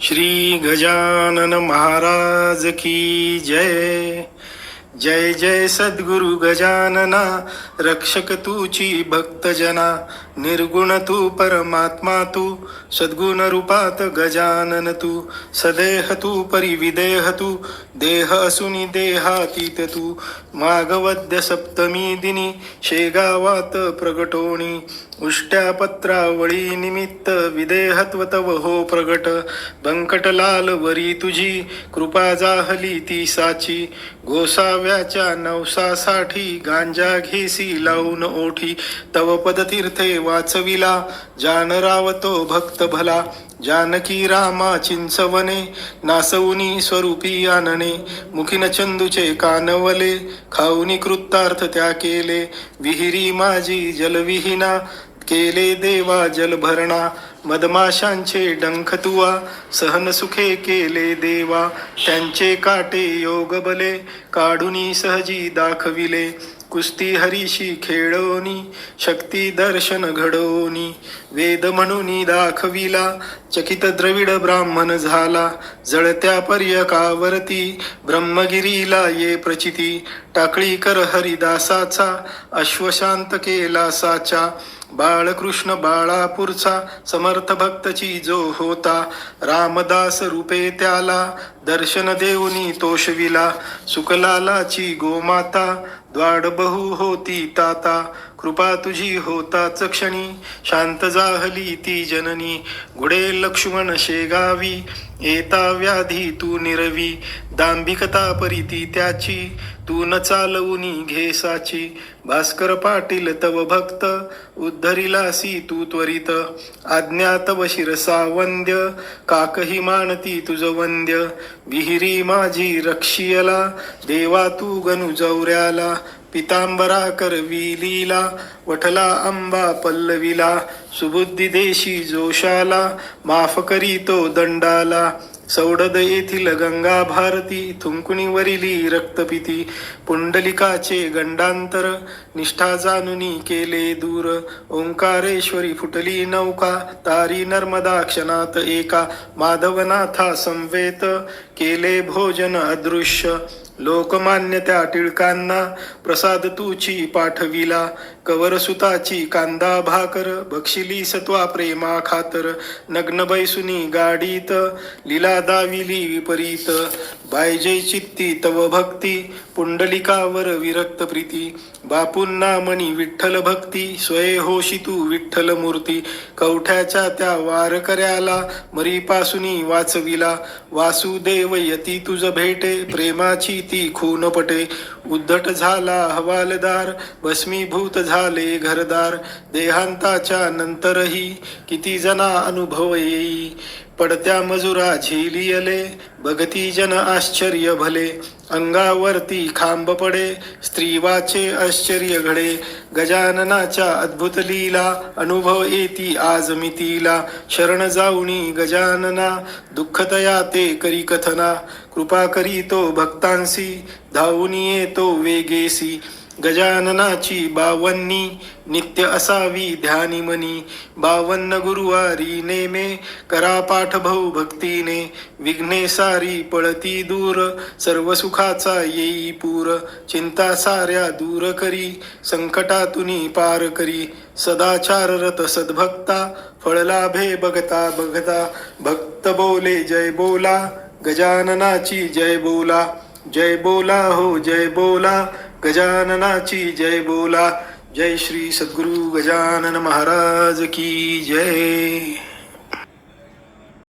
श्री गजानन महाराज की जय. जय जय सद्गुरु गजानना, रक्षक तूची भक्तजना. निर्गुण तू परमात्मा तू, सद्गुण रूपात गजानन तू. सदेह तू परिविदेह तू, देह असुनी देहातीत तू. माघवद्य सप्तमी दिनी, शेगावात प्रगटोणी. उष्ट्या पत्रावळी निमित्त, विदेहत्व तव हो प्रगट. बंकटलाल वरी तुझी, कृपा जाहली ती साची. गोसाव्याच्या नवसासाठी, गांजा घेसी लावून ओठी. तव पदतीर्थे वाचविला, जान रावतो भक्त भला. जानकी रामा चिंचवने, नासवुनी स्वरूपी आनने. मुखीन चंदूचे कानवले, खाऊनी कृतार्थ त्या केले. विहिरी माझी जलविहीना, केले देवा जलभरणा. मधमाशांचे डंख तुवा, सहन सुखे केले देवा. त्यांचे काटे योग बले, काढुनी सहजी दाखविले. कुस्ती हरीशी खेळोनी, शक्ती दर्शन घडोनी. वेद म्हणून दाखविला, चकित द्रविड ब्राह्मण झाला. जळत्या पर्यकावरती, ब्रह्मगिरीला ये प्रचिती. टाकळी कर हरिदासाचा, अश्वशांत केला साचा. बाळकृष्ण बाळापूरचा, समर्थ भक्तची जो होता. रामदास रूपे त्याला, दर्शन देऊनी तोषविला. सुकलालाची गोमाता, द्वाड बहु होती ताता. कृपा तुझी होताच क्षणी, शांत जाहली ती जननी. गुडे लक्ष्मण शेगावी, येता व्याधी तू निरवी. दांभिकता परिती त्याची, तू न चालवुनी घेसाची. भास्कर पाटील तव भक्त, उद्धरिलासी तू त्वरित. आज्ञा तव शिरसा वंद्य, काकही मानती तुझ वंद्य. विहिरी माझी रक्षियला, देवा तू गणू जौऱ्याला. पितांबरा करवी लीला, वठला अंबा पल्लविला. सुबुद्धी देशी जोशाला, माफ करी तो दंडाला. सौडद येथील गंगा भारती, थुंकुणी वरिली रक्तपिती. पुंडलिकाचे गंडांतर, निष्ठा जानुनी केले दूर. ओंकारेश्वरी फुटली नौका, तारी नर्मदा क्षणात एका. माधवनाथा संवेत, केले भोजन अदृश्य. लोकमान्य त्या टिळकांना, प्रसाद तुची पाठविला. कवरसुताची कांदा भाकर, बक्षिली सत्वा प्रेमा खातर. नग्न बैसुनी गाडीत, लीला दाविली विपरीत. बायजे चित्ती तव भक्ती, पुंडलिकावर विरक्त प्रीती. बापूंना मणी विठ्ठल भक्ती, स्वये होशी तू विठ्ठल मूर्ती. कवठ्याच्या त्या वारकऱ्याला, मरीपासुनी वाचविला. वासुदेव यती तुझ भेटे, प्रेमाची ती खून पटे. उद्धट झाला हवालदार, भस्मीभूत झाले घरदार. देहांताच्या नंतरही, किती जना अनुभव येई. पडत्या मजुरा झेलियले, बघती जन आश्चर्य भले. अंगावरती खांब पडे, स्त्रीवाचे आश्चर्य घडे. गजाननाच्या अद्भुत लीला, अनुभव येती आज मितीला. शरण जाऊनी गजानना, दुःखतया ते करी कथना. कृपा करी तो भक्तांसी, धावून येतो वेगेसी. गजाननाची बावन्नी, नित्य असावी ध्यानी मनी. 52 गुरुवारी नेमे, करा पाठ भाऊ भक्तीने. विघ्ने सारी पळती दूर, सर्व सुखाचा येई पूर. चिंता साऱ्या दूर करी, संकटातुनी पार करी. सदाचाररत सद्भक्ता, फळ लाभे बघता बघता. भक्त बोले जय बोला, गजाननाची जय बोला. जय बोला हो जय बोला, गजाननाची जय बोला. जय श्री सद्गुरु गजानन महाराज की जय.